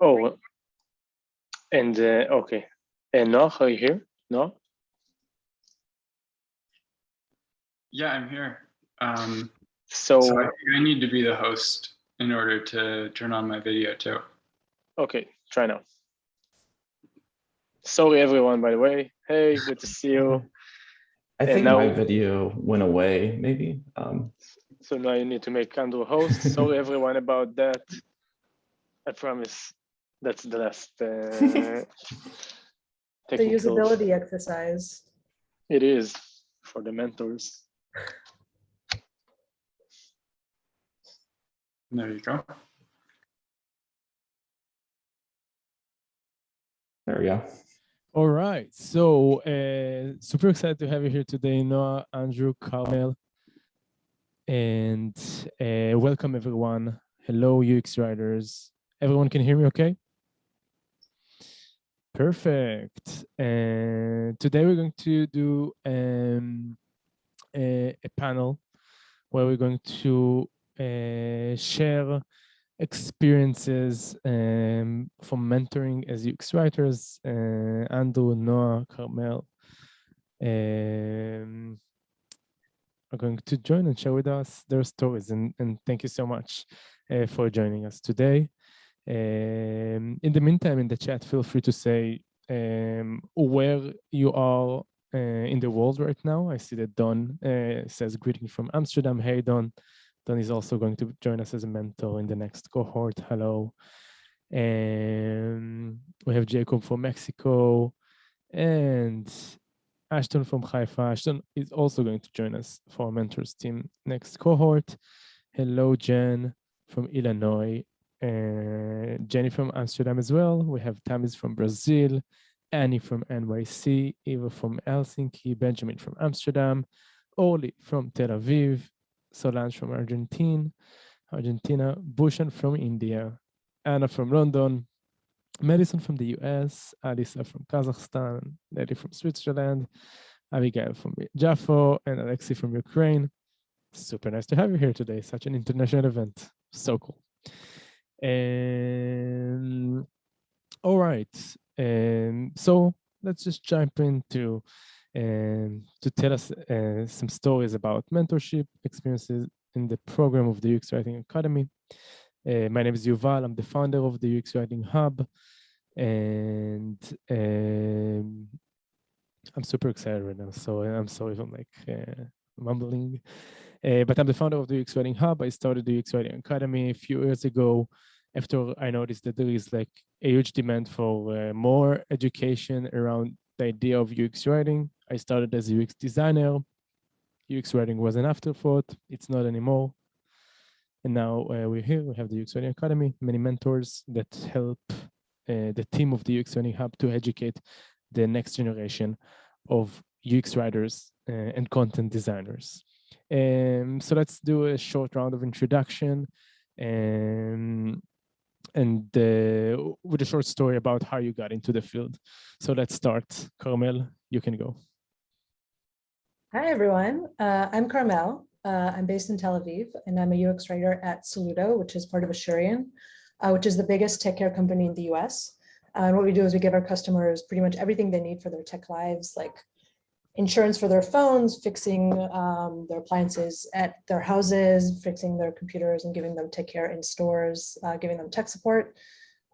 Oh, and okay. And Noah, are you here? No? Yeah, I'm here. So I think I need to be the host in order to turn on my video too. okay, try now. Sorry everyone, by the way. Hey, good to see you. I think now, my video went away, maybe. So now you need to make Andrew host. Sorry everyone about that. I promise that's the last The usability exercise. It is for the mentors. There you go. There we go. All right. So super excited to have you here today, Noah, Andrew, Carmel. And welcome everyone. Hello, UX writers. Everyone can hear me okay? Perfect. And today we're going to do a panel where we're going to share experiences from mentoring as UX writers. Andrew, Noah, Carmel are going to join and share with us their stories. And thank you so much for joining us today. In the meantime, in the chat, feel free to say where you are in the world right now. I see that Don says greeting from Amsterdam. Hey, Don. Don is also going to join us as a mentor in the next cohort. Hello. And we have Jacob from Mexico and Ashton from Haifa. Ashton is also going to join us for our mentors team next cohort. Hello, Jen from Illinois. Jenny from Amsterdam as well. We have Tamis from Brazil, Annie from NYC, Eva from Helsinki, Benjamin from Amsterdam, Orly from Tel Aviv, Solange from Argentina, Bhushan from India, Anna from London, Madison from the US, Alisa from Kazakhstan, Lady from Switzerland, Abigail from Jaffo, and Alexei from Ukraine. Super nice to have you here today. Such an international event. So cool. And all right. So let's just jump into to tell us some stories about mentorship experiences in the program of the UX Writing Academy. My name is Yuval. I'm the founder of the UX Writing Hub, and I'm super excited right now. So I'm sorry if I'm like mumbling, but I'm the founder of the UX Writing Hub. I started the UX Writing Academy a few years ago after I noticed that there is like a huge demand for more education around the idea of UX writing. I started as a UX designer. UX writing was an afterthought. It's not anymore. And now we're here. We have the UX Writing Academy, many mentors that help the team of the UX Writing Hub to educate the next generation of UX writers and content designers. So let's do a short round of introduction and with a short story about how you got into the field. So let's start. Carmel, you can go. Hi, everyone. I'm Carmel. I'm based in Tel Aviv, and I'm a UX writer at Saludo, which is part of Asurion, which is the biggest tech care company in the US. And what we do is we give our customers pretty much everything they need for their tech lives, like insurance for their phones, fixing their appliances at their houses, fixing their computers and giving them tech care in stores, giving them tech support.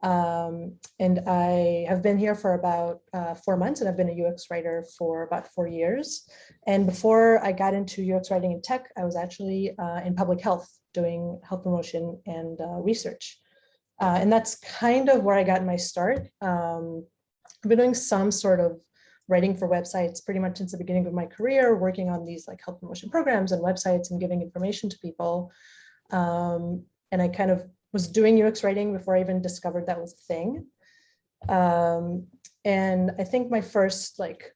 And I have been here for about 4 months, and I've been a UX writer for about 4 years. And before I got into UX writing and tech, I was actually in public health, doing health promotion and research. And that's kind of where I got my start. I've been doing some sort of writing for websites pretty much since the beginning of my career, working on these like health promotion programs and websites and giving information to people. And I kind of was doing UX writing before I even discovered that was a thing. And I think my first like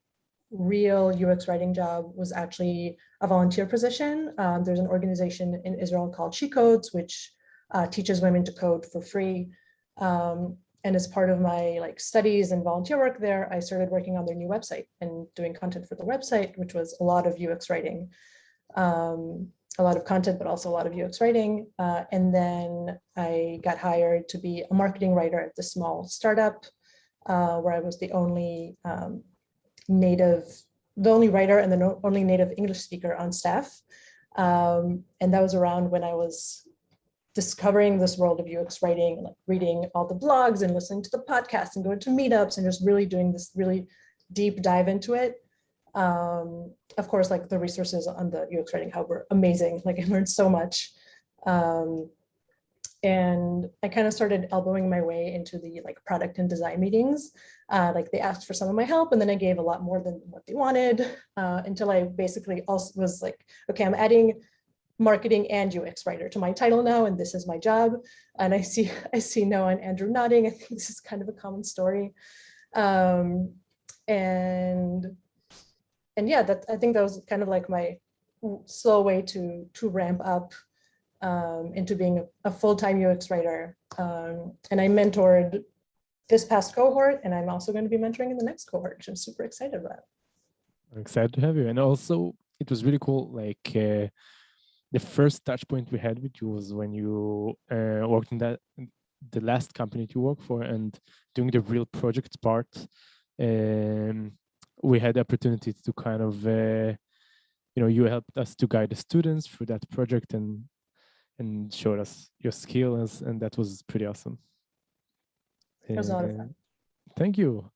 real UX writing job was actually a volunteer position. There's an organization in Israel called She Codes, which teaches women to code for free. And as part of my like studies and volunteer work there, I started working on their new website and doing content for the website, which was a lot of UX writing. a lot of content, but also a lot of UX writing. And then I got hired to be a marketing writer at this small startup where I was the only writer and the only native English speaker on staff. And that was around when I was discovering this world of UX writing, like reading all the blogs and listening to the podcasts and going to meetups and just really doing this really deep dive into it. Of course, like the resources on the UX Writing Hub were amazing. Like I learned so much. And I kind of started elbowing my way into the like product and design meetings. Like they asked for some of my help and then I gave a lot more than what they wanted until I basically also was like, okay, I'm adding marketing and UX writer to my title now, and this is my job. And I see Noah and Andrew nodding. I think this is kind of a common story. And yeah, I think that was kind of like my slow way to ramp up into being a full-time UX writer. And I mentored this past cohort, and I'm also going to be mentoring in the next cohort, which I'm super excited about. I'm excited to have you. And also, it was really cool. Like the first touch point we had with you was when you worked in the last company you worked for, and doing the real project part. We had the opportunity to kind of, you helped us to guide the students through that project and showed us your skills, and that was pretty awesome. It was a lot of fun. Thank you.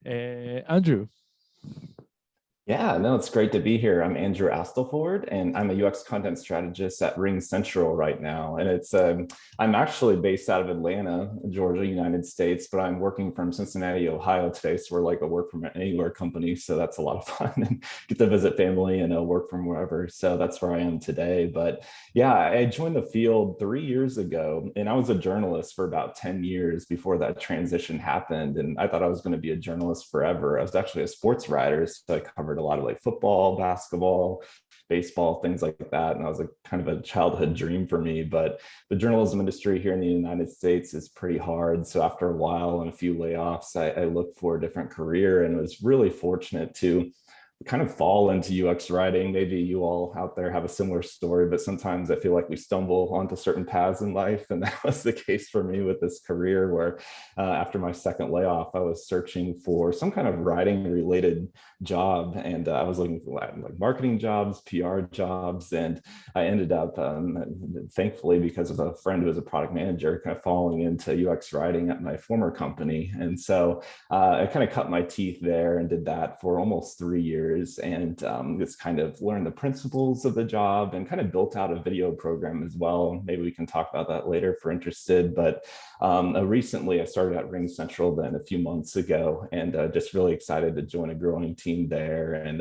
Andrew. Yeah, no, it's great to be here. I'm Andrew Astleford, and I'm a UX content strategist at Ring Central right now. And it's I'm actually based out of Atlanta, Georgia, United States, but I'm working from Cincinnati, Ohio today. So we're like a work from anywhere company. So that's a lot of fun and get to visit family and work from wherever. So that's where I am today. But yeah, I joined the field 3 years ago, and I was a journalist for about 10 years before that transition happened. And I thought I was going to be a journalist forever. I was actually a sports writer, so I covered a lot of like football, basketball, baseball, things like that. And I was like kind of a childhood dream for me. But the journalism industry here in the United States is pretty hard. So after a while and a few layoffs, I looked for a different career and was really fortunate to kind of fall into UX writing. Maybe you all out there have a similar story, but sometimes I feel like we stumble onto certain paths in life. And that was the case for me with this career where after my second layoff, I was searching for some kind of writing related job. And I was looking for like marketing jobs, PR jobs. And I ended up, thankfully, because of a friend who was a product manager, kind of falling into UX writing at my former company. And so I kind of cut my teeth there and did that for almost 3 years. And just kind of learned the principles of the job and kind of built out a video program as well. Maybe we can talk about that later if we're interested. But recently I started at Ring Central then a few months ago, and just really excited to join a growing team there. And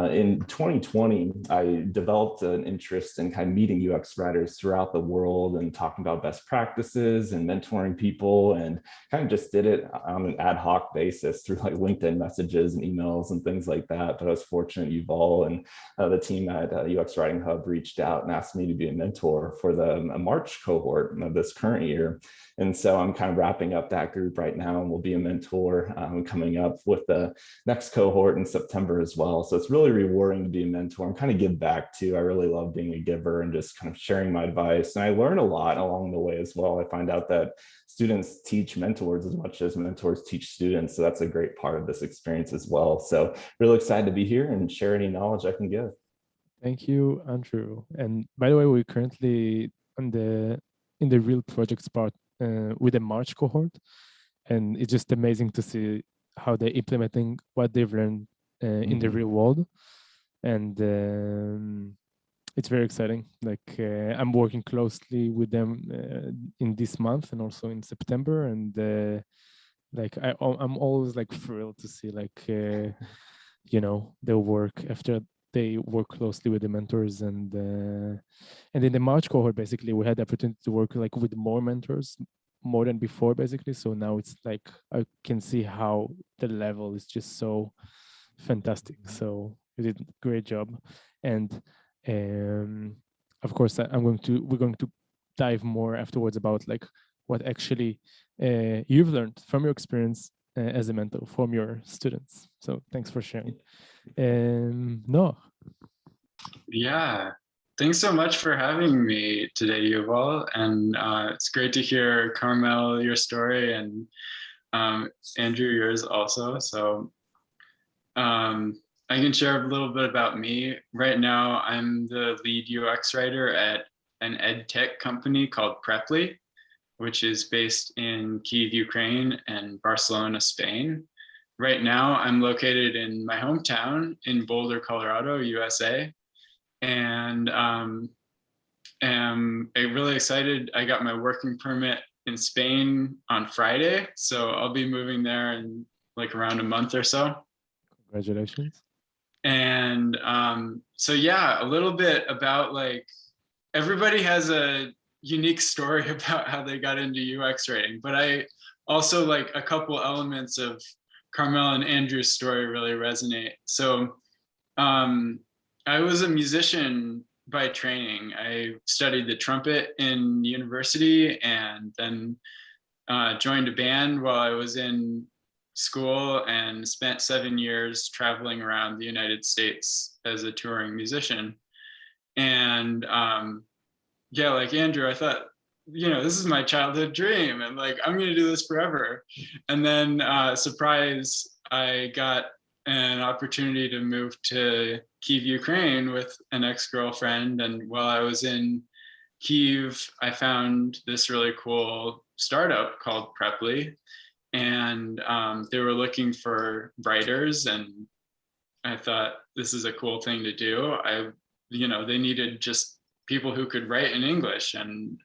in 2020, I developed an interest in kind of meeting UX writers throughout the world and talking about best practices and mentoring people, and kind of just did it on an ad hoc basis through like LinkedIn messages and emails and things like that. But I was fortunate Yuval and the team at UX Writing Hub reached out and asked me to be a mentor for the March cohort of this current year. And so I'm kind of wrapping up that group right now, and will be a mentor coming up with the next cohort in September as well. So it's really rewarding to be a mentor and kind of give back too. I really love being a giver and just kind of sharing my advice. And I learn a lot along the way as well. I find out that students teach mentors as much as mentors teach students. So that's a great part of this experience as well. So really excited to be here and share any knowledge I can give. Thank you, Andrew. And by the way, we're currently in the real projects part with the March cohort, and it's just amazing to see how they're implementing what they've learned in the real world, and it's very exciting. Like I'm working closely with them in this month and also in September, and like I'm always like thrilled to see like their work after they work closely with the mentors. And in the March cohort, basically we had the opportunity to work like with more mentors more than before, basically. So now it's like I can see how the level is just so fantastic. So you did a great job. And of course we're going to dive more afterwards about like what actually you've learned from your experience as a mentor from your students. So thanks for sharing. No. Yeah. Thanks so much for having me today, Yuval. And it's great to hear, Carmel, your story, and Andrew, yours also. So I can share a little bit about me. Right now, I'm the lead UX writer at an ed tech company called Preply, which is based in Kyiv, Ukraine, and Barcelona, Spain. Right now, I'm located in my hometown in Boulder, Colorado, USA. And am really excited. I got my working permit in Spain on Friday, so I'll be moving there in like around a month or so. Congratulations. And so yeah, a little bit about like everybody has a unique story about how they got into UX writing, but I also like a couple elements of Carmel and Andrew's story really resonate. So I was a musician by training. I studied the trumpet in university and then joined a band while I was in school and spent 7 years traveling around the United States as a touring musician. And yeah, like Andrew, I thought, you know, this is my childhood dream and like, I'm going to do this forever. And then surprise, I got an opportunity to move to Kyiv, Ukraine with an ex-girlfriend. And while I was in Kyiv, I found this really cool startup called Preply. And they were looking for writers. And I thought, this is a cool thing to do. You know, they needed just people who could write in English. And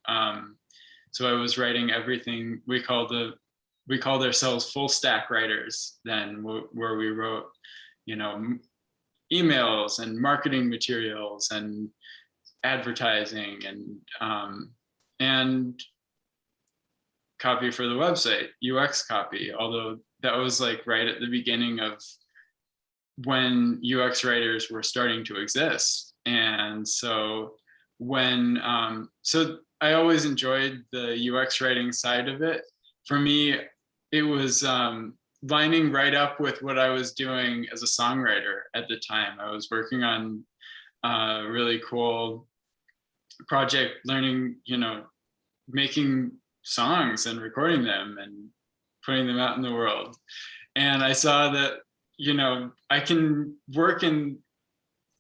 so I was writing everything. We called ourselves full stack writers then, where we wrote, you know, emails and marketing materials and advertising and copy for the website, UX copy, although that was like right at the beginning of when UX writers were starting to exist. And so so I always enjoyed the UX writing side of it. For me, it was lining right up with what I was doing as a songwriter at the time. I was working on a really cool project, learning, you know, making songs and recording them and putting them out in the world. And I saw that, you know, I can work in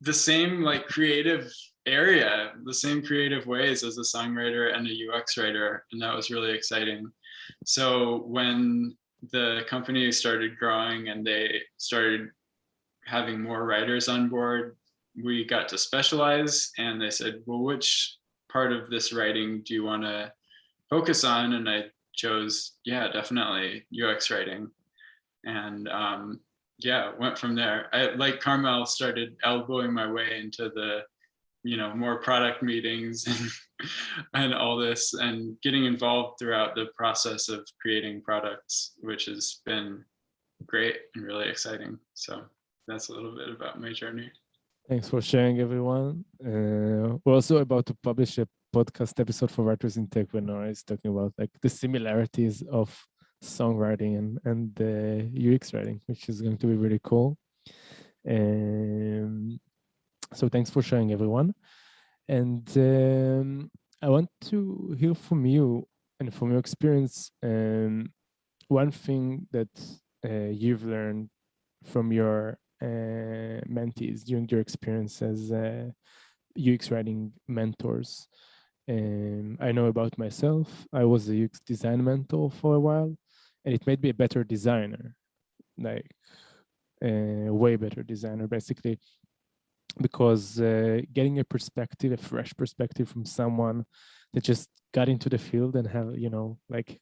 the same like creative area, the same creative ways as a songwriter and a UX writer. And that was really exciting. So when the company started growing and they started having more writers on board, we got to specialize and they said, well, which part of this writing do you want to focus on? And I chose, yeah, definitely UX writing. And yeah, went from there. I, like Carmel, started elbowing my way into the, you know, more product meetings and all this, and getting involved throughout the process of creating products, which has been great and really exciting. So that's a little bit about my journey. Thanks for sharing, everyone. We're also about to publish a podcast episode for Writers in Techpreneur, talking about like the similarities of songwriting and the UX writing, which is going to be really cool. So thanks for sharing, everyone. And I want to hear from you and from your experience, one thing that you've learned from your mentees during your experience as UX writing mentors. I know about myself, I was a UX design mentor for a while, and it made me a better designer, like a way better designer, basically, because getting a perspective, a fresh perspective from someone that just got into the field and have, you know, like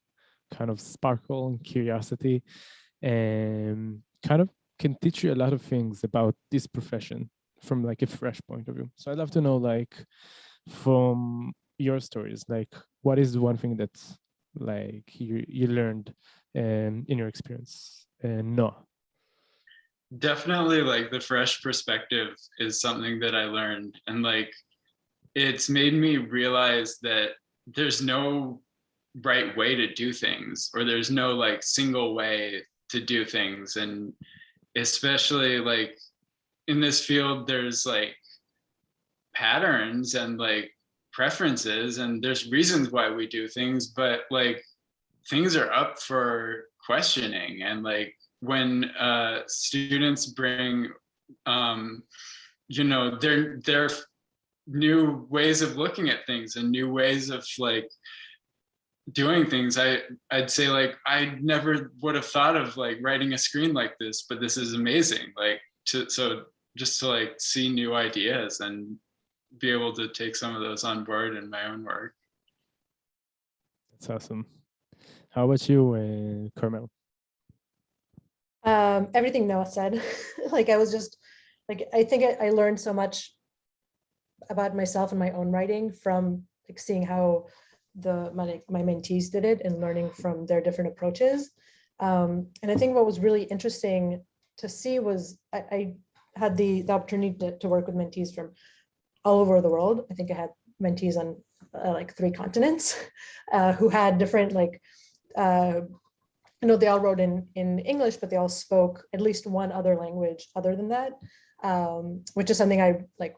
kind of sparkle and curiosity, and kind of can teach you a lot of things about this profession from like a fresh point of view. So I'd love to know, like, from your stories, like, what is one thing that like you learned in your experience? No. Definitely, like the fresh perspective is something that I learned, and like it's made me realize that there's no right way to do things, or there's no like single way to do things. And especially like in this field, there's like patterns and like preferences, and there's reasons why we do things, but like things are up for questioning. And like when students bring you know, their new ways of looking at things and new ways of like doing things, I'd say like I never would have thought of like writing a screen like this, but this is amazing. Like so just to like see new ideas and be able to take some of those on board in my own work. That's awesome. How about you, Carmel? Everything Noah said. Like I was just like, I think I learned so much about myself and my own writing from like seeing how my mentees did it and learning from their different approaches. And I think what was really interesting to see was I had the opportunity to work with mentees from all over the world. I think I had mentees on like 3 continents who had different like, you know, they all wrote in English, but they all spoke at least one other language other than that, which is something I like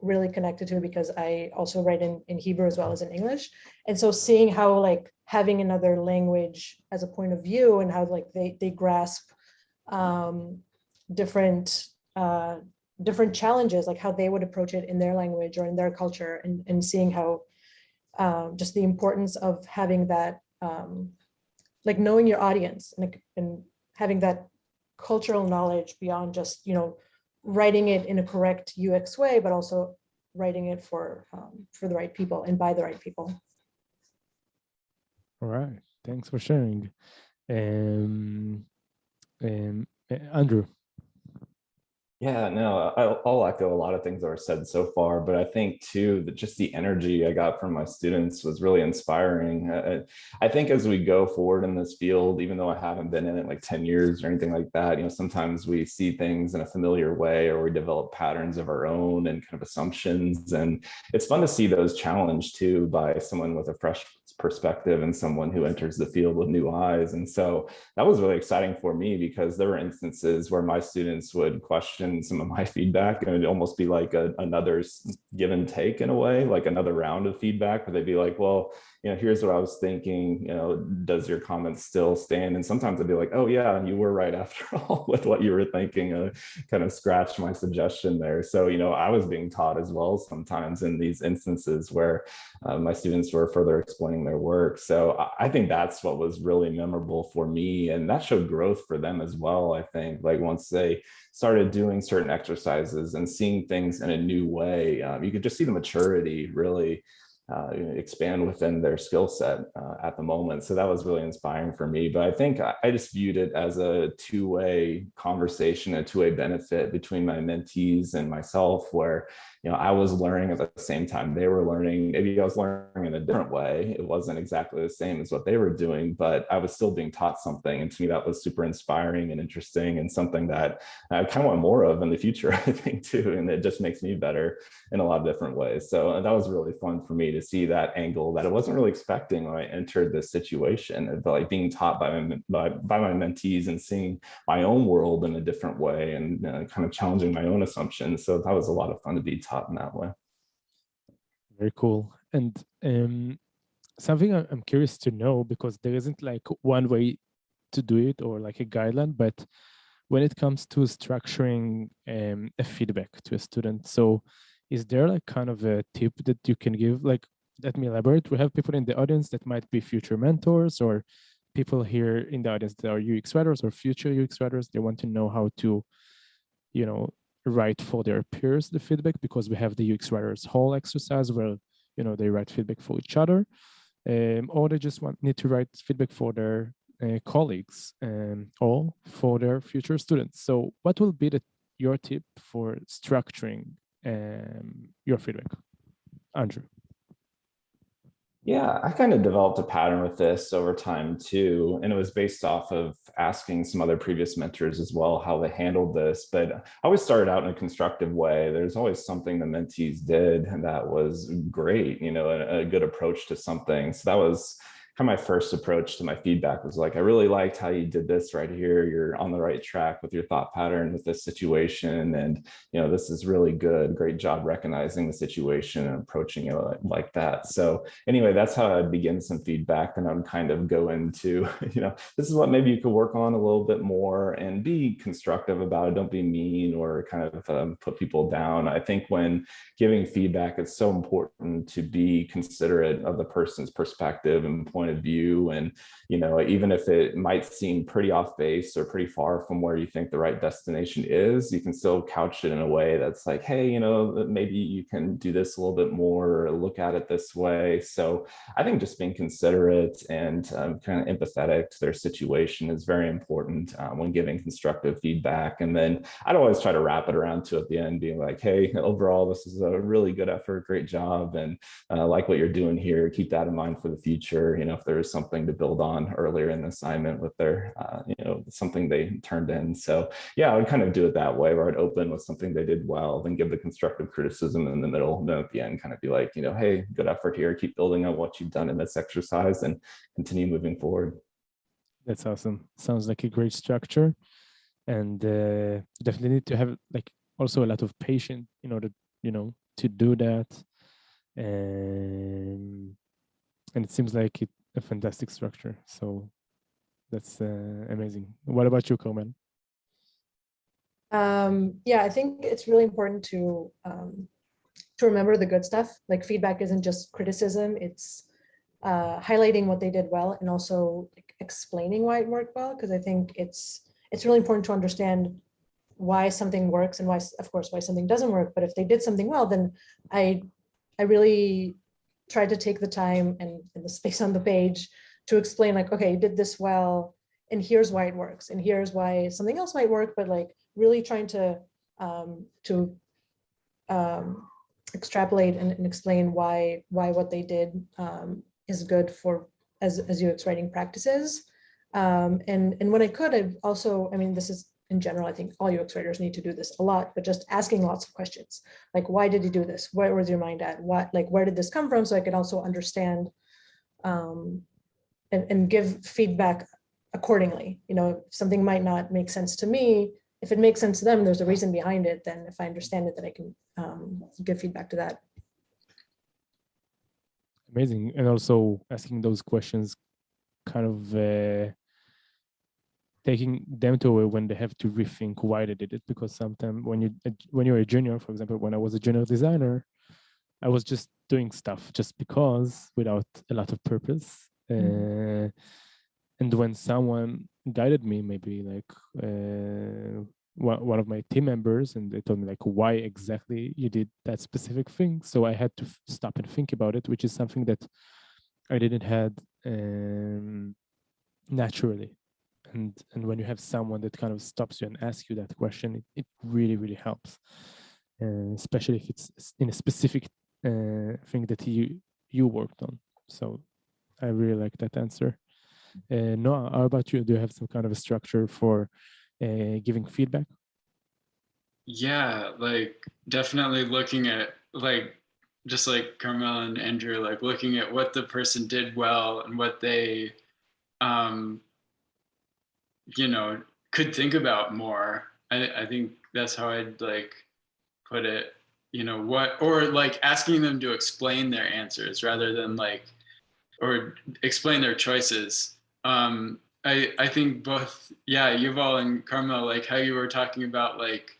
really connected to because I also write in Hebrew as well as in English. And so seeing how like having another language as a point of view and how like they grasp different challenges, like how they would approach it in their language or in their culture, and seeing how just the importance of having that, like knowing your audience and having that cultural knowledge beyond just, you know, writing it in a correct UX way, but also writing it for the right people and by the right people. All right, thanks for sharing. Andrew. Yeah, no, I'll echo a lot of things that were said so far, but I think too that just the energy I got from my students was really inspiring. I think as we go forward in this field, even though I haven't been in it like 10 years or anything like that, you know, sometimes we see things in a familiar way or we develop patterns of our own and kind of assumptions. And it's fun to see those challenged too by someone with a fresh perspective and someone who enters the field with new eyes. And so that was really exciting for me because there were instances where my students would question some of my feedback and it'd almost be like another give and take in a way, like another round of feedback where they'd be like, well, you know, here's what I was thinking, you know, does your comment still stand? And sometimes I'd be like, oh yeah, you were right after all with what you were thinking, kind of scratched my suggestion there. So, you know, I was being taught as well sometimes in these instances where my students were further explaining their work. So I think that's what was really memorable for me. And that showed growth for them as well. I think like once they started doing certain exercises and seeing things in a new way, you could just see the maturity really expand within their skill set at the moment. So that was really inspiring for me. But I think I just viewed it as a two-way conversation, a two-way benefit between my mentees and myself, where, you know, I was learning at the same time they were learning. Maybe I was learning in a different way. It wasn't exactly the same as what they were doing, but I was still being taught something. And to me, that was super inspiring and interesting and something that I kind of want more of in the future, I think, too. And it just makes me better in a lot of different ways. So that was really fun for me to see that angle that I wasn't really expecting when I entered this situation, of like being taught by my mentees and seeing my own world in a different way and kind of challenging my own assumptions. So that was a lot of fun to be taught in that way. Very cool. And something I'm curious to know, because there isn't like one way to do it or like a guideline, but when it comes to structuring a feedback to a student, so is there like kind of a tip that you can give? Like, let me elaborate. We have people in the audience that might be future mentors or people here in the audience that are UX writers or future UX writers. They want to know how to, you know, write for their peers the feedback, because we have the UX writers whole exercise where, you know, they write feedback for each other, or they just need to write feedback for their colleagues or for their future students. So what will be your tip for structuring your feedback, Andrew? Yeah, I kind of developed a pattern with this over time too. And it was based off of asking some other previous mentors as well, how they handled this. But I always started out in a constructive way. There's always something the mentees did that was great, you know, a good approach to something. So that was kind of my first approach to my feedback was like, I really liked how you did this right here. You're on the right track with your thought pattern with this situation. And, this is really good. Great job recognizing the situation and approaching it like that. So anyway, that's how I'd begin some feedback, and I'd kind of go into, this is what maybe you could work on a little bit more, and be constructive about it. Don't be mean or kind of put people down. I think when giving feedback, it's so important to be considerate of the person's perspective and point of view. And, even if it might seem pretty off base or pretty far from where you think the right destination is, you can still couch it in a way that's like, hey, maybe you can do this a little bit more, or look at it this way. So I think just being considerate and kind of empathetic to their situation is very important when giving constructive feedback. And then I'd always try to wrap it around to at the end, being like, hey, overall, this is a really good effort, great job, and like what you're doing here. Keep that in mind for the future. If there is something to build on earlier in the assignment with their, something they turned in. So yeah, I would kind of do it that way, where I'd open with something they did well, then give the constructive criticism in the middle, and then at the end kind of be like, hey, good effort here. Keep building on what you've done in this exercise and continue moving forward. That's awesome. Sounds like a great structure, and definitely need to have like also a lot of patience in order, to do that. And it seems like a fantastic structure. So that's amazing. What about you, Carmel? Yeah, I think it's really important to remember the good stuff. Like, feedback isn't just criticism, it's highlighting what they did well, and also like explaining why it worked well. Because I think it's really important to understand why something works and why, of course, why something doesn't work. But if they did something well, then I really tried to take the time and the space on the page to explain, like, okay, you did this well, and here's why it works, and here's why something else might work. But like really trying to extrapolate and explain why what they did is good for as UX writing practices. And when I could, I've also, this is in general, I think all UX writers need to do this a lot, but just asking lots of questions, like, why did you do this? Where was your mind at? Where did this come from? So I can also understand and give feedback accordingly. If something might not make sense to me, if it makes sense to them, there's a reason behind it, then if I understand it, then I can give feedback to that. Amazing. And also asking those questions, kind of taking them to when they have to rethink why they did it. Because sometimes when you're a junior, for example, when I was a junior designer, I was just doing stuff just because, without a lot of purpose. And when someone guided me, maybe like one of my team members, and they told me like why exactly you did that specific thing, so I had to stop and think about it, which is something that I didn't had naturally. And when you have someone that kind of stops you and asks you that question, it really, really helps, especially if it's in a specific thing that you worked on. So I really like that answer. Noah, how about you? Do you have some kind of a structure for giving feedback? Yeah, like definitely looking at, like, just like Carmel and Andrew, like looking at what the person did well and what they could think about more. I think that's how I'd like put it, or like asking them to explain their answers rather than like, or explain their choices. I think both, Yuval and Carmel, like how you were talking about like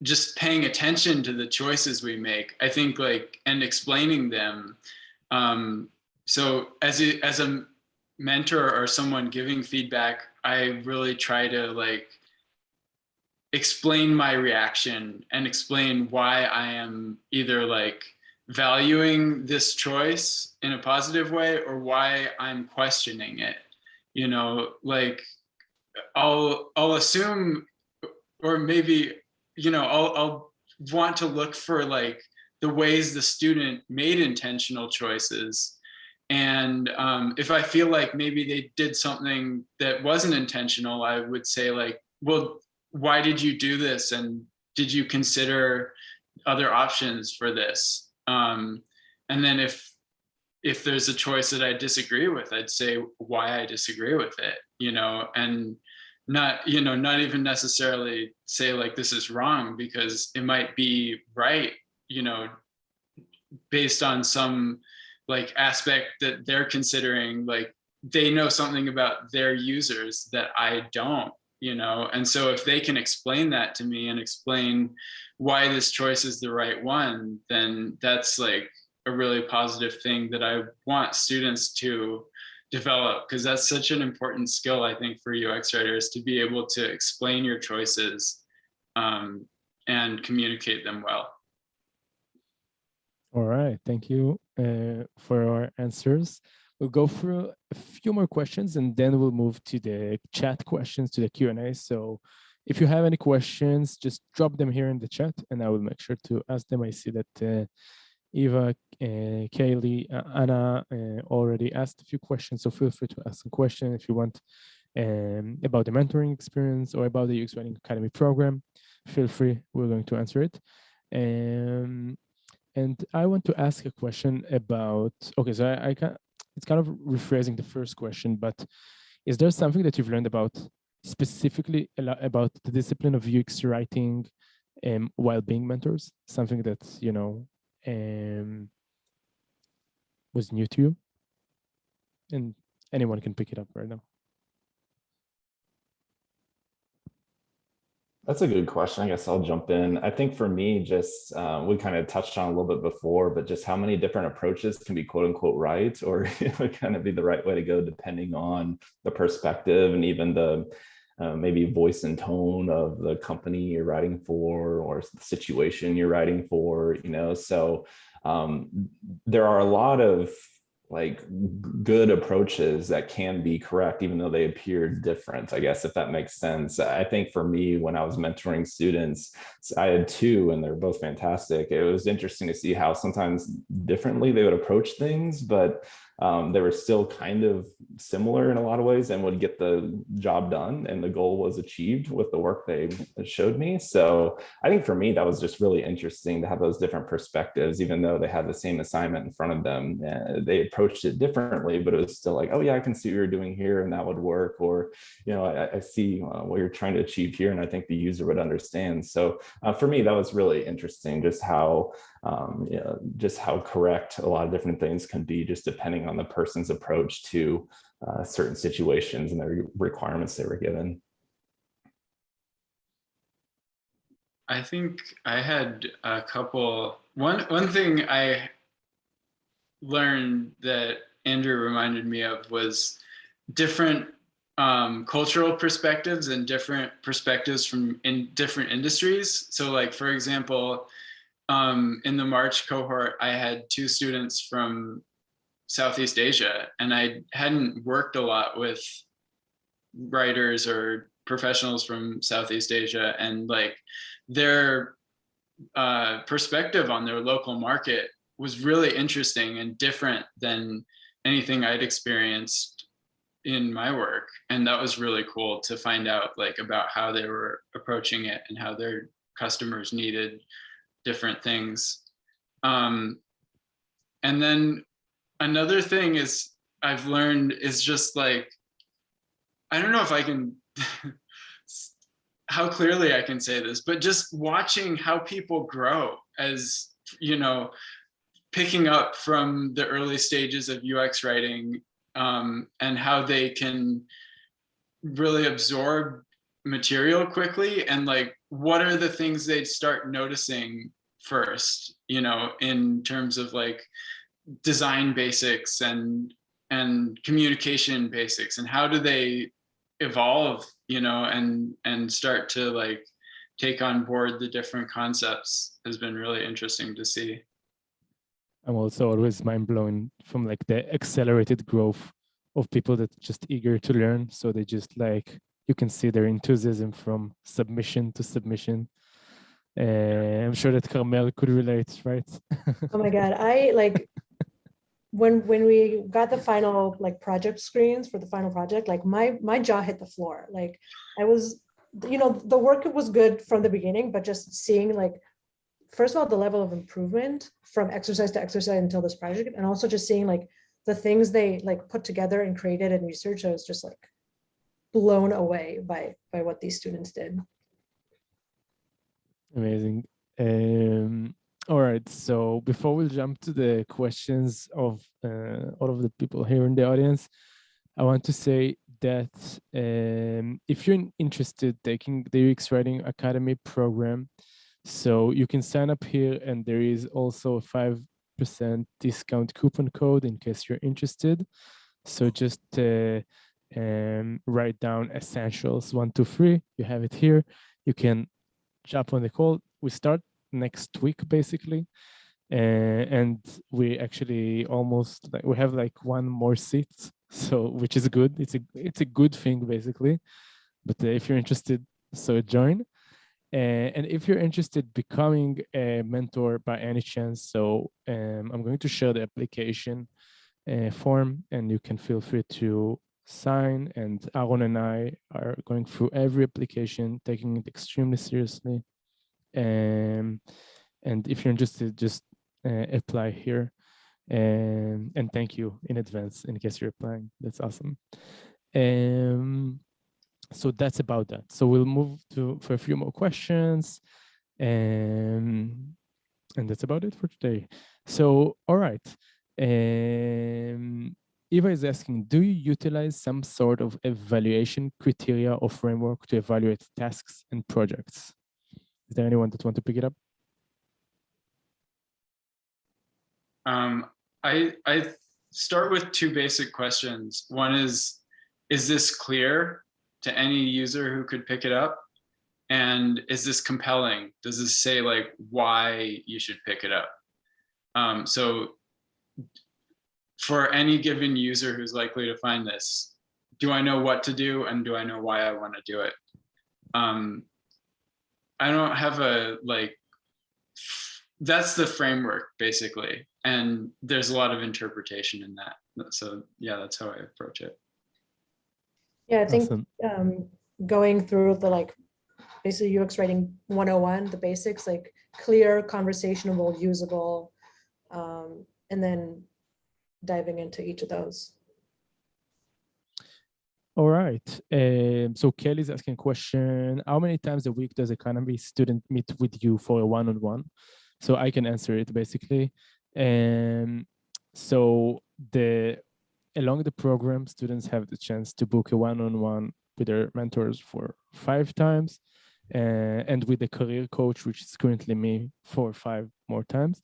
just paying attention to the choices we make, I think, like, and explaining them. So as a mentor or someone giving feedback, I really try to like explain my reaction and explain why I am either like valuing this choice in a positive way or why I'm questioning it. Like I'll assume, or maybe, I'll want to look for like the ways the student made intentional choices. And if I feel like maybe they did something that wasn't intentional, I would say like, well, why did you do this? And did you consider other options for this? And then if if there's a choice that I disagree with, I'd say why I disagree with it, and not, not even necessarily say like this is wrong, because it might be right, based on some like aspect that they're considering, like they know something about their users that I don't, and so if they can explain that to me and explain why this choice is the right one, then that's like a really positive thing that I want students to develop, because that's such an important skill, I think, for UX writers, to be able to explain your choices and communicate them well. All right, thank you for your answers. We'll go through a few more questions and then we'll move to the chat questions, to the Q&A. So if you have any questions, just drop them here in the chat and I will make sure to ask them. I see that Eva, Kaylee, Anna already asked a few questions, so feel free to ask a question if you want about the mentoring experience or about the UX Writing Academy program. Feel free, we're going to answer it. And I want to ask a question about, okay, so I can, it's kind of rephrasing the first question, but is there something that you've learned about specifically about the discipline of UX writing while being mentors? Something that, was new to you? And anyone can pick it up right now. That's a good question. I guess I'll jump in. I think for me, just we kind of touched on a little bit before, but just how many different approaches can be quote unquote right, or it would kind of be the right way to go depending on the perspective and even the maybe voice and tone of the company you're writing for or the situation you're writing for, so there are a lot of like good approaches that can be correct, even though they appear different, I guess, if that makes sense. I think for me, when I was mentoring students, I had two and they're both fantastic. It was interesting to see how sometimes differently they would approach things, but they were still kind of similar in a lot of ways and would get the job done and the goal was achieved with the work they showed me. So I think for me, that was just really interesting to have those different perspectives, even though they had the same assignment in front of them. They approached it differently, but it was still like, oh yeah, I can see what you're doing here and that would work. Or, I see what you're trying to achieve here and I think the user would understand. So for me, that was really interesting, just how correct a lot of different things can be just depending on the person's approach to certain situations and the requirements they were given. I think I had a couple, one thing I learned that Andrew reminded me of was different cultural perspectives and different perspectives from in different industries. So like, for example, in the March cohort, I had two students from Southeast Asia, and I hadn't worked a lot with writers or professionals from Southeast Asia, and like their perspective on their local market was really interesting and different than anything I'd experienced in my work. And that was really cool to find out like about how they were approaching it and how their customers needed different things. And then another thing is I've learned is just like, I don't know if I can, how clearly I can say this, but just watching how people grow as, picking up from the early stages of UX writing and how they can really absorb material quickly and like, what are the things they'd start noticing first, in terms of like design basics and communication basics, and how do they evolve, and start to like take on board the different concepts has been really interesting to see. I'm also always mind blown from like the accelerated growth of people that just eager to learn. So they just like, you can see their enthusiasm from submission to submission. I'm sure that Carmel could relate, right? Oh my God, I like, when we got the final like project screens for the final project, like my jaw hit the floor. Like I was, the work was good from the beginning, but just seeing like first of all, the level of improvement from exercise to exercise until this project, and also just seeing like the things they like put together and created and researched. I was just like blown away by what these students did. Amazing. All right, so before we jump to the questions of all of the people here in the audience, I want to say that if you're interested taking the UX Writing Academy program, so you can sign up here, and there is also a 5% discount coupon code in case you're interested. So just write down essentials 123. You have it here. You can jump on the call. We start next week basically, and we actually almost we have like one more seat, so which is good. It's a good thing basically. But if you're interested, so join. And if you're interested becoming a mentor by any chance, so I'm going to share the application form, and you can feel free to sign. And Aaron and I are going through every application, taking it extremely seriously. And if you're interested, just apply here. And thank you in advance in case you're applying. That's awesome. So that's about that. So we'll move for a few more questions. And that's about it for today. So, all right. Eva is asking, do you utilize some sort of evaluation criteria or framework to evaluate tasks and projects? Is there anyone that want to pick it up? I start with two basic questions. One is this clear to any user who could pick it up? And is this compelling? Does this say like why you should pick it up? So for any given user who's likely to find this, do I know what to do, and do I know why I want to do it? I don't have a like, that's the framework basically. And there's a lot of interpretation in that. So yeah, that's how I approach it. Yeah, I think Awesome. Going through the like basically UX writing 101, the basics, like clear, conversational, usable, and then diving into each of those. All right. So Kelly's asking a question. How many times a week does a economy student meet with you for a one-on-one? So I can answer it basically. So along the program, students have the chance to book a one-on-one with their mentors for 5 times, and with the career coach, which is currently me, 4 or 5 more times.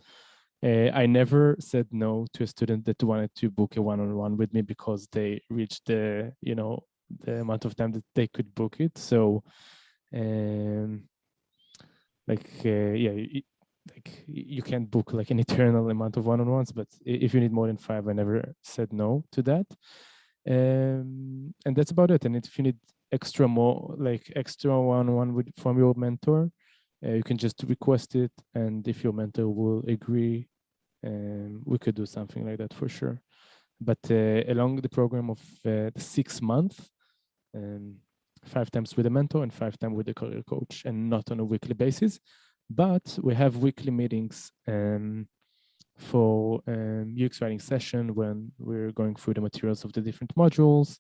I never said no to a student that wanted to book a one-on-one with me because they reached the amount of time that they could book it. So, you can't book like an eternal amount of one-on-ones, but if you need more than 5, I never said no to that. And that's about it. And if you need extra one-on-one from your mentor, you can just request it, and if your mentor will agree, we could do something like that for sure. But along the program of the 6 months, 5 times with a mentor and 5 times with a career coach, and not on a weekly basis. But we have weekly meetings for UX writing session when we're going through the materials of the different modules.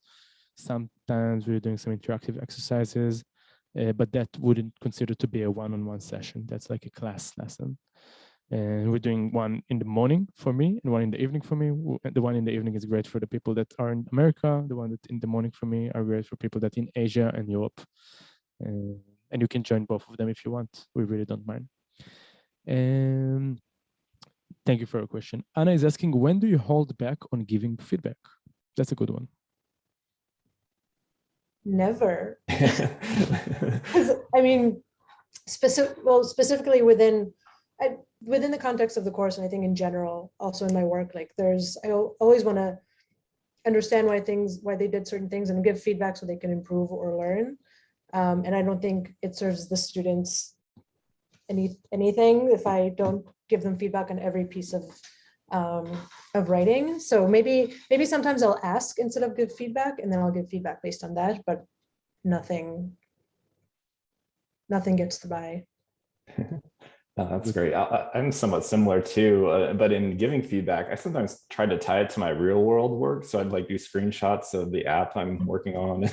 Sometimes we're doing some interactive exercises, but that wouldn't consider to be a one-on-one session. That's like a class lesson. And we're doing one in the morning for me and one in the evening for me. The one in the evening is great for the people that are in America. The one that in the morning for me are great for people that in Asia and Europe. And you can join both of them if you want. We really don't mind. Thank you for your question. Anna is asking, when do you hold back on giving feedback? That's a good one. Never. I mean, specifically within the context of the course, and I think in general, also in my work, like I always want to understand why they did certain things and give feedback so they can improve or learn. And I don't think it serves the students anything if I don't give them feedback on every piece of writing. So maybe sometimes I'll ask instead of give feedback, and then I'll give feedback based on that, but nothing gets by. Oh, that's great. I'm somewhat similar too, but in giving feedback, I sometimes try to tie it to my real world work. So I'd like do screenshots of the app I'm working on,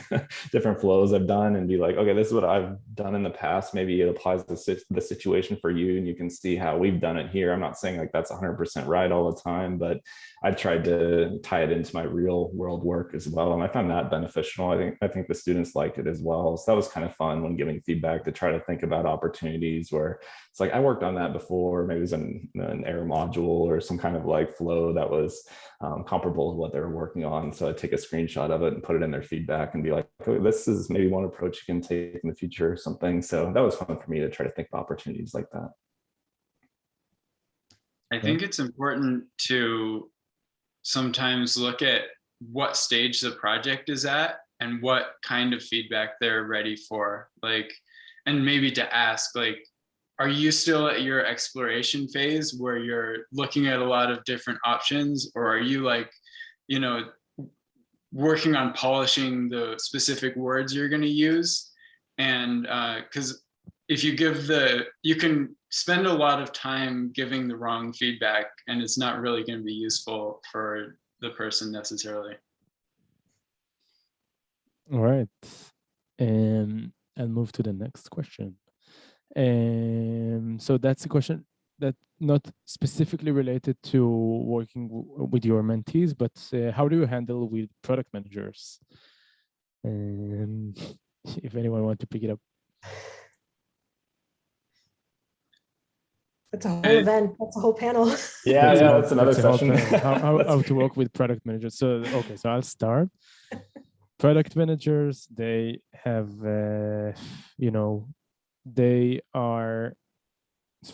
different flows I've done, and be like, okay, this is what I've done in the past. Maybe it applies to the situation for you, and you can see how we've done it here. I'm not saying like that's 100% right all the time, but I've tried to tie it into my real world work as well, and I found that beneficial. I think the students liked it as well. So that was kind of fun when giving feedback, to try to think about opportunities where it's like I worked on that before. Maybe it was an error module or some kind of like flow that was comparable to what they were working on. So I'd take a screenshot of it and put it in their feedback and be like, oh, this is maybe one approach you can take in the future or something. So that was fun for me to try to think of opportunities like that. I think it's important to sometimes look at what stage the project is at and what kind of feedback they're ready for. Like, and maybe to ask, like, are you still at your exploration phase where you're looking at a lot of different options, or are you like, you know, working on polishing the specific words you're going to use? And because if you give you can spend a lot of time giving the wrong feedback, and it's not really going to be useful for the person necessarily. All right. I'll move to the next question. So that's a question that not specifically related to working with your mentees, but how do you handle with product managers? If anyone wants to pick it up. It's a whole event. That's a whole panel. Yeah, that's another session. How to work with product managers. So, okay, so I'll start. Product managers, they have, they are,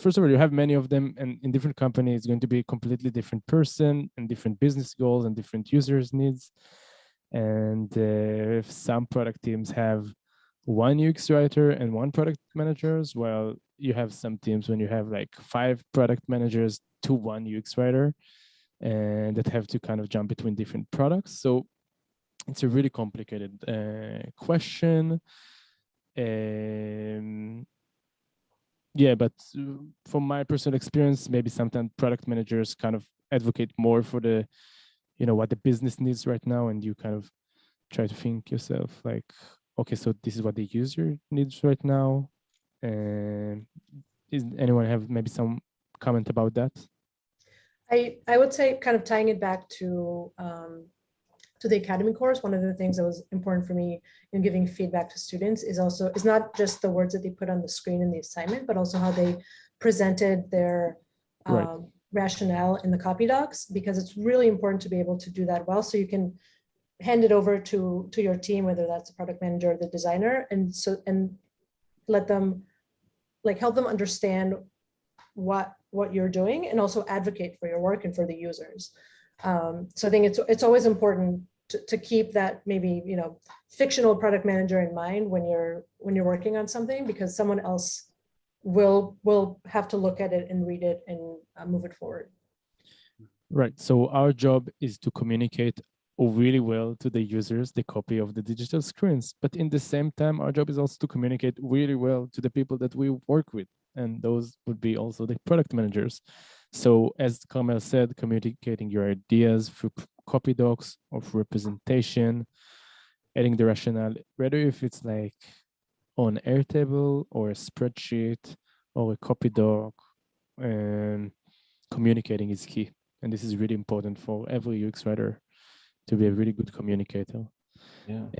first of all, you have many of them, and in different companies, it's going to be a completely different person and different business goals and different users' needs. And some product teams have one UX writer and one product managers, while you have some teams when you have like 5 product managers to 1 UX writer, and that have to kind of jump between different products. So it's a really complicated question. Yeah, but from my personal experience, maybe sometimes product managers kind of advocate more for the, what the business needs right now, and you kind of try to think yourself like, okay, so this is what the user needs right now. Is anyone have maybe some comment about that? I would say, kind of tying it back to the academy course, one of the things that was important for me in giving feedback to students is not just the words that they put on the screen in the assignment, but also how they presented their rationale in the copy docs, because it's really important to be able to do that well, so you can hand it over to your team, whether that's the product manager or the designer, and let them, like, help them understand what you're doing, and also advocate for your work and for the users. So I think it's always important to keep that maybe, fictional product manager in mind when you're working on something, because someone else will have to look at it and read it and move it forward. Right. So our job is to communicate really well to the users the copy of the digital screens, but in the same time, our job is also to communicate really well to the people that we work with, and those would be also the product managers. So as Carmel said, communicating your ideas through copy docs of representation, adding the rationale, whether if it's like on Airtable or a spreadsheet or a copy doc, and communicating is key. And this is really important for every UX writer to be a really good communicator. Just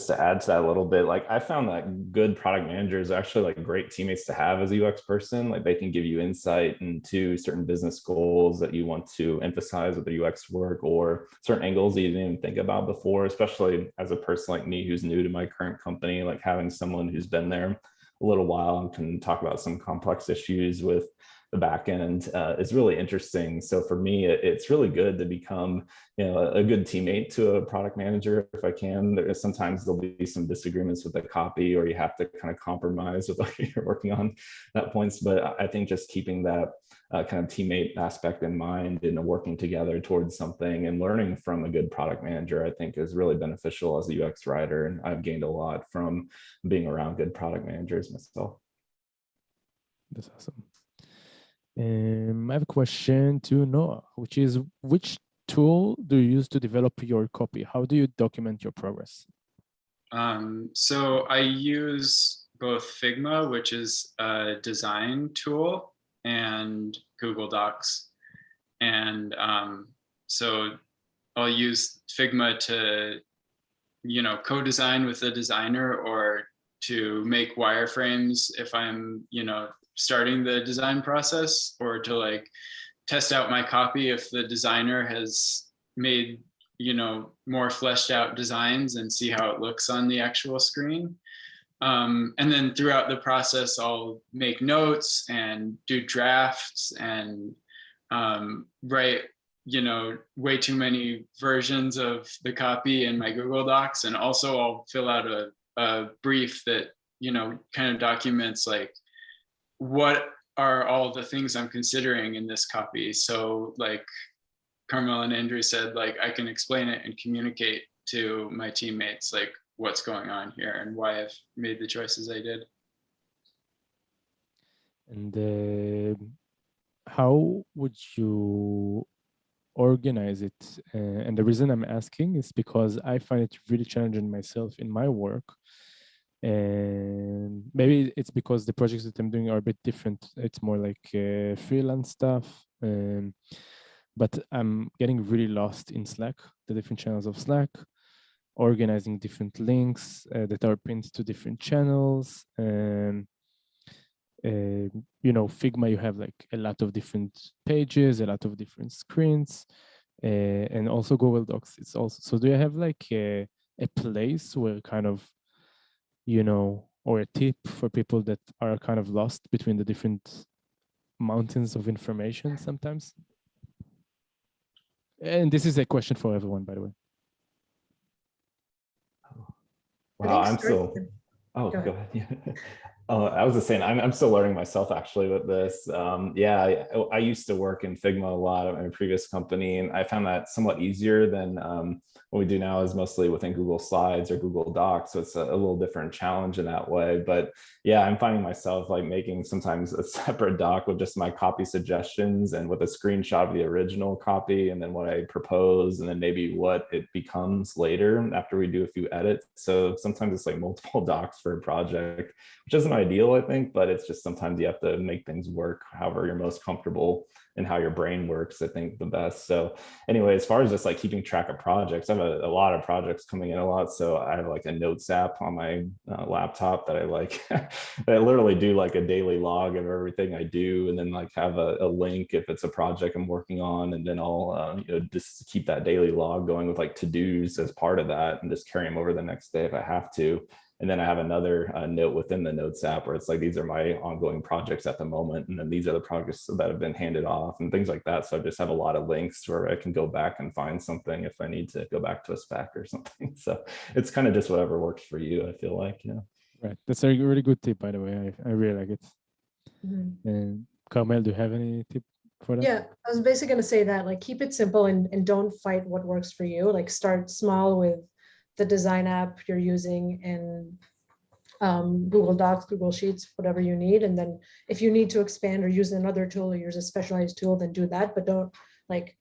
to add to that a little bit, like I found that good product managers are actually like great teammates to have as a UX person. Like they can give you insight into certain business goals that you want to emphasize with the UX work, or certain angles that you didn't even think about before, especially as a person like me who's new to my current company. Like having someone who's been there a little while and can talk about some complex issues with the back end is really interesting. So for me, it's really good to become, a good teammate to a product manager if I can. Sometimes there'll be some disagreements with the copy, or you have to kind of compromise with what you're working on at points. But I think just keeping that kind of teammate aspect in mind and working together towards something and learning from a good product manager, I think is really beneficial as a UX writer. And I've gained a lot from being around good product managers myself. That's awesome. I have a question to Noah, which is, which tool do you use to develop your copy? How do you document your progress? So I use both Figma, which is a design tool, and Google Docs. And so I'll use Figma to, co-design with a designer, or to make wireframes if I'm, starting the design process, or to like test out my copy if the designer has made, more fleshed out designs, and see how it looks on the actual screen. And then throughout the process, I'll make notes and do drafts and write, way too many versions of the copy in my Google Docs. And also I'll fill out a brief that, kind of documents like, what are all the things I'm considering in this copy. So like Carmel and Andrew said, like I can explain it and communicate to my teammates, like what's going on here and why I've made the choices I did. And how would you organize it? And the reason I'm asking is because I find it really challenging myself in my work. And maybe it's because the projects that I'm doing are a bit different. It's more like freelance stuff. But I'm getting really lost in Slack, the different channels of Slack, organizing different links that are pinned to different channels. Figma, you have like a lot of different pages, a lot of different screens, and also Google Docs. It's also, so do you have like a place where kind of, or a tip for people that are kind of lost between the different mountains of information sometimes? And this is a question for everyone, by the way. Wow, I'm still. Oh, go ahead. Yeah. I was just saying, I'm still learning myself actually with this. I used to work in Figma a lot at my previous company, and I found that somewhat easier than what we do now is mostly within Google Slides or Google Docs. So it's a little different challenge in that way. But yeah, I'm finding myself like making sometimes a separate doc with just my copy suggestions and with a screenshot of the original copy, and then what I propose, and then maybe what it becomes later after we do a few edits. So sometimes it's like multiple docs for a project, which isn't ideal, I think, but it's just sometimes you have to make things work however you're most comfortable and how your brain works, I think, the best. So anyway, as far as just like keeping track of projects, I have a lot of projects coming in a lot. So I have like a notes app on my laptop that I like, I literally do like a daily log of everything I do, and then like have a link if it's a project I'm working on. And then I'll just keep that daily log going with like to-dos as part of that, and just carry them over the next day if I have to. And then I have another note within the notes app where it's like, these are my ongoing projects at the moment. And then these are the projects that have been handed off and things like that. So I just have a lot of links where I can go back and find something if I need to go back to a spec or something. So it's kind of just whatever works for you, I feel like, Right. That's a really good tip, by the way. I really like it. Mm-hmm. And Carmel, do you have any tip for that? Yeah, I was basically going to say that, like, keep it simple and don't fight what works for you. Like, start small with the design app you're using in Google Docs, Google Sheets, whatever you need. And then if you need to expand or use another tool or use a specialized tool, then do that. But don't like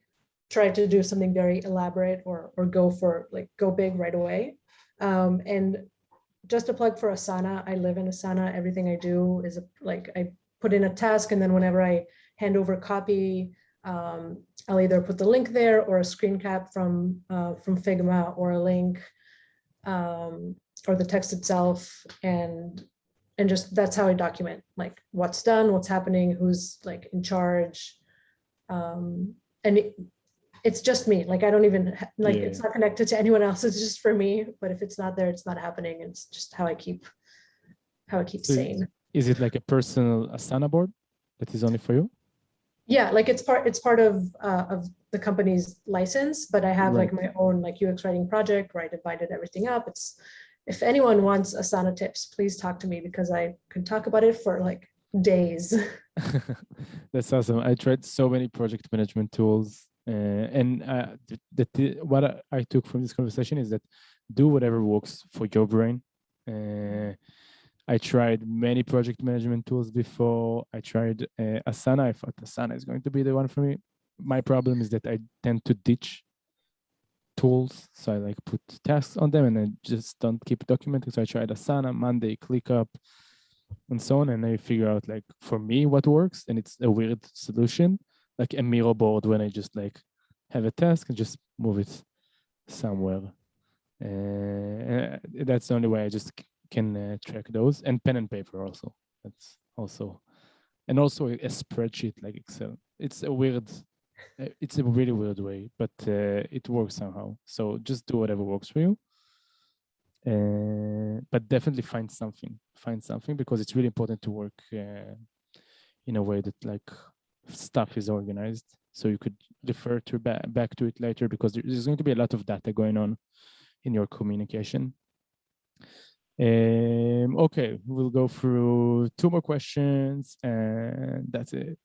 try to do something very elaborate or go big right away. And just a plug for Asana. I live in Asana. Everything I do is I put in a task, and then whenever I hand over copy, I'll either put the link there or a screen cap from Figma, or a link or the text itself, and just that's how I document like what's done, what's happening, who's like in charge, and it's just me. Like I don't even it's not connected to anyone else. It's just for me. But if it's not there, it's not happening. It's just how I keep So sane. Is it like a personal Asana board that is only for you? Yeah, like it's part of the company's license, but I have like Right. my own like UX writing project where I divided everything up. It's if anyone wants Asana tips, please talk to me because I could talk about it for like days. That's awesome. I tried so many project management tools, and what I took from this conversation is that do whatever works for your brain. I tried many project management tools before. I tried Asana. I thought Asana is going to be the one for me. My problem is that I tend to ditch tools. So I like put tasks on them and I just don't keep documenting. So I tried Asana, Monday, ClickUp, and so on. And I figure out like for me what works. And it's a weird solution, like a Miro board when I just like have a task and just move it somewhere. That's the only way I just can track those, and pen and paper also. That's also, and also a spreadsheet like Excel. It's a really weird way, but it works somehow. So just do whatever works for you. But definitely find something because it's really important to work in a way that like stuff is organized. So you could refer to back to it later because there's going to be a lot of data going on in your communication. Okay, we'll go through 2 more questions and that's it.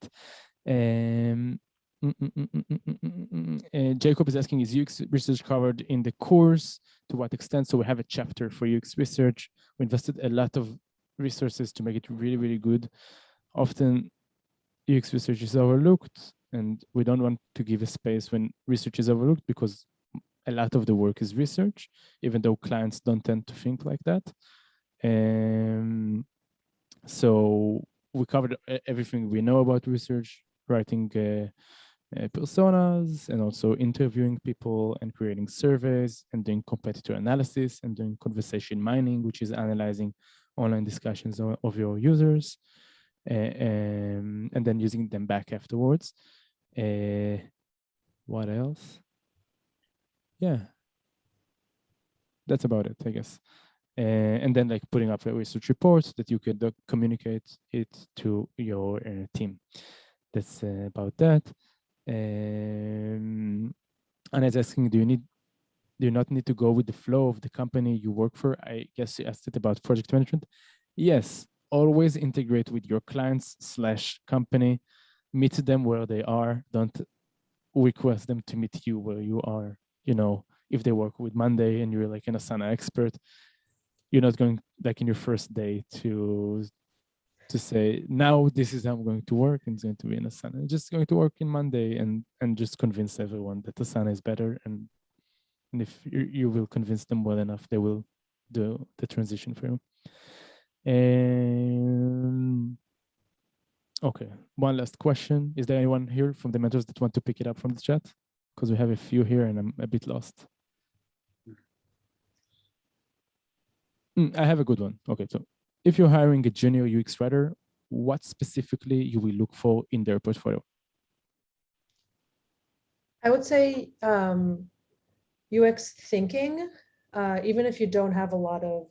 Jacob is asking, is UX research covered in the course? To what extent? So we have a chapter for UX research. We invested a lot of resources to make it really, really good. Often UX research is overlooked and we don't want to give a space when research is overlooked because a lot of the work is research, even though clients don't tend to think like that. So we covered everything we know about research, writing personas, and also interviewing people and creating surveys and doing competitor analysis and doing conversation mining, which is analyzing online discussions of your users and then using them back afterwards. What else? Yeah, that's about it, I guess. And then like putting up a research report that you could communicate it to your team. That's about that. And it's asking, do you not need to go with the flow of the company you work for? I guess you asked it about project management. Yes, always integrate with your clients / company, meet them where they are. Don't request them to meet you where you are. You know, if they work with Monday and you're like an Asana expert, you're not going like in your first day to say, now this is how I'm going to work and it's going to be in Asana. It's just going to work in Monday and just convince everyone that Asana is better. And if you will convince them well enough, they will do the transition for you. And okay, one last question. Is there anyone here from the mentors that want to pick it up from the chat? Because we have a few here and I'm a bit lost. I have a good one. Okay, so if you're hiring a junior UX writer, what specifically you will look for in their portfolio? I would say UX thinking, even if you don't have a lot of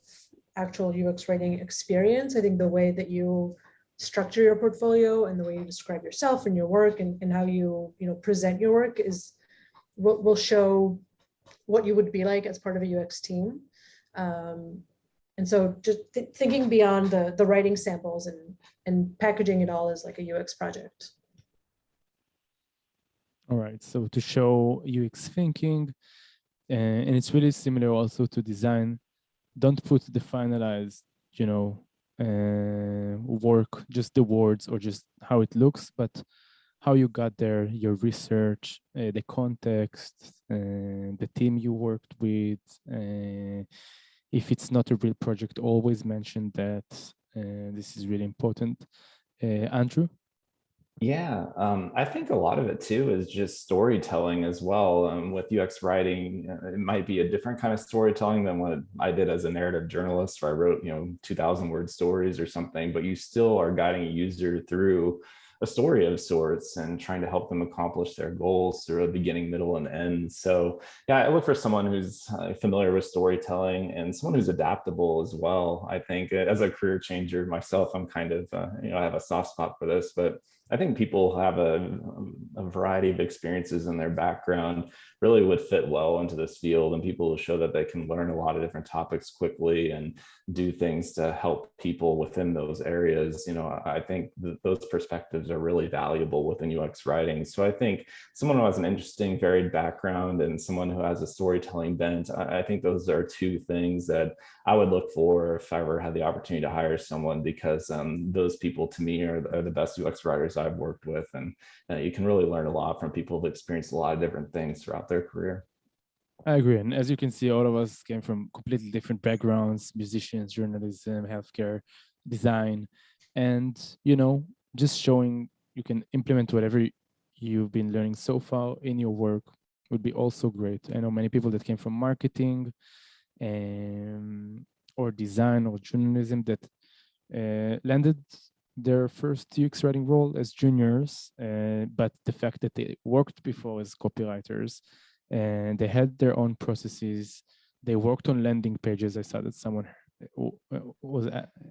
actual UX writing experience, I think the way that you structure your portfolio and the way you describe yourself and your work and how you present your work is what will show what you would be like as part of a UX team. And so just thinking beyond the writing samples and packaging it all as like a UX project. All right, so to show UX thinking, and it's really similar also to design. Don't put the finalized, work, just the words or just how it looks, but how you got there, your research, the context, the team you worked with. If it's not a real project, always mention that. This is really important. Andrew? Yeah, I think a lot of it too is just storytelling as well. With UX writing, it might be a different kind of storytelling than what I did as a narrative journalist, where I wrote, 2,000 word stories or something, but you still are guiding a user through a story of sorts and trying to help them accomplish their goals through a beginning, middle, and end. So yeah, I look for someone who's familiar with storytelling and someone who's adaptable as well. I think as a career changer myself, I'm kind of, I have a soft spot for this, but I think people have a variety of experiences in their background really would fit well into this field, and people will show that they can learn a lot of different topics quickly and do things to help people within those areas. You know, I think those perspectives are really valuable within UX writing. So I think someone who has an interesting, varied background and someone who has a storytelling bent, I think those are two things that I would look for if I ever had the opportunity to hire someone, because those people to me are the best UX writers I've worked with. And you can really learn a lot from people who've experienced a lot of different things throughout their career. I agree. And as you can see, all of us came from completely different backgrounds, musicians, journalism, healthcare, design. And, you know, just showing you can implement whatever you've been learning so far in your work would be also great. I know many people that came from marketing or design or journalism that landed their first UX writing role as juniors, but the fact that they worked before as copywriters and they had their own processes, they worked on landing pages. I saw that someone was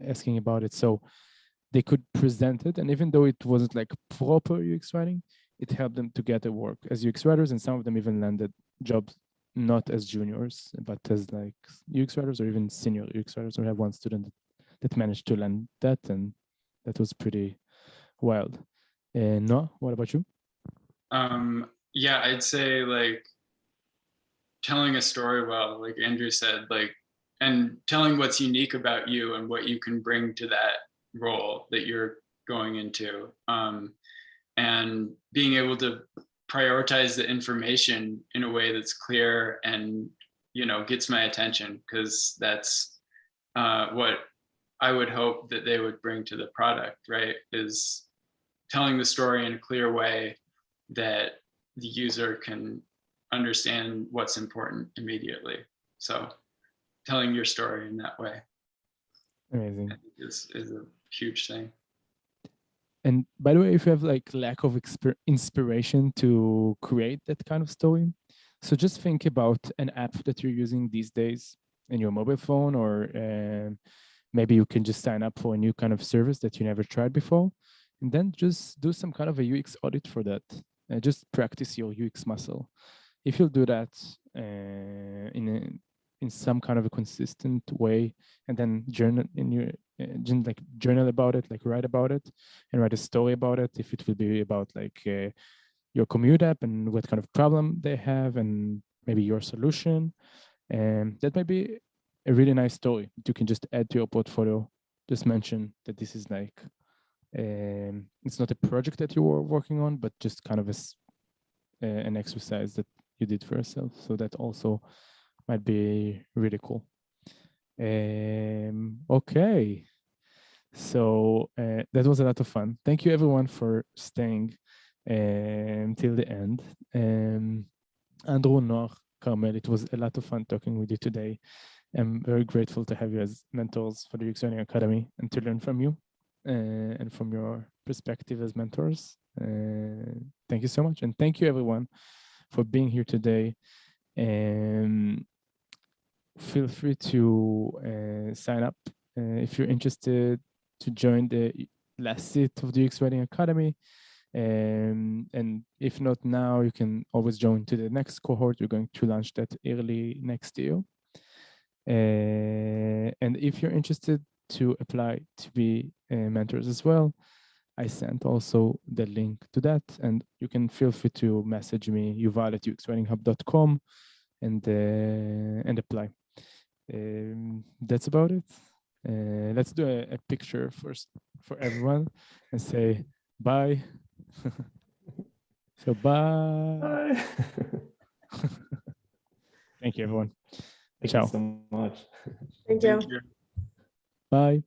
asking about it. So they could present it. And even though it wasn't like proper UX writing, it helped them to get a work as UX writers. And some of them even landed jobs, not as juniors, but as like UX writers or even senior UX writers. We have one student that managed to land that, and that was pretty wild. Noah, what about you? Yeah, I'd say like telling a story well, like Andrew said, like, and telling what's unique about you and what you can bring to that role that you're going into, and being able to prioritize the information in a way that's clear and, you know, gets my attention, because that's what I would hope that they would bring to the product, right? Is telling the story in a clear way that the user can understand what's important immediately. So telling your story in that way, Amazing. is a huge thing. And by the way, if you have like lack of inspiration to create that kind of story, so just think about an app that you're using these days in your mobile phone, or maybe you can just sign up for a new kind of service that you never tried before, and then just do some kind of a UX audit for that. Just practice your UX muscle. If you'll do that in some kind of a consistent way, and then journal in your like journal about it, like write about it, and write a story about it. If it will be about like your commute app and what kind of problem they have, and maybe your solution, and that might be a really nice story that you can just add to your portfolio. Just mention that this is like it's not a project that you were working on, but just kind of an exercise that you did for yourself. So that also might be really cool. Okay, so that was a lot of fun. Thank you everyone for staying until the end. Andrew, Noah, Carmel, it was a lot of fun talking with you today. I'm very grateful to have you as mentors for the UX Learning Academy and to learn from you and from your perspective as mentors. Thank you so much. And thank you everyone for being here today. Feel free to sign up if you're interested to join the last seat of the UX Writing Academy. And if not now, you can always join to the next cohort. We're going to launch that early next year. And if you're interested to apply to be mentors as well, I sent also the link to that, and you can feel free to message me, yuval@uxwritinghub.com, and apply. That's about it. Let's do a picture first for everyone and say bye. So bye. Bye. Thank you, everyone. Thank Ciao. you so much. Thank you. Thank you. Bye.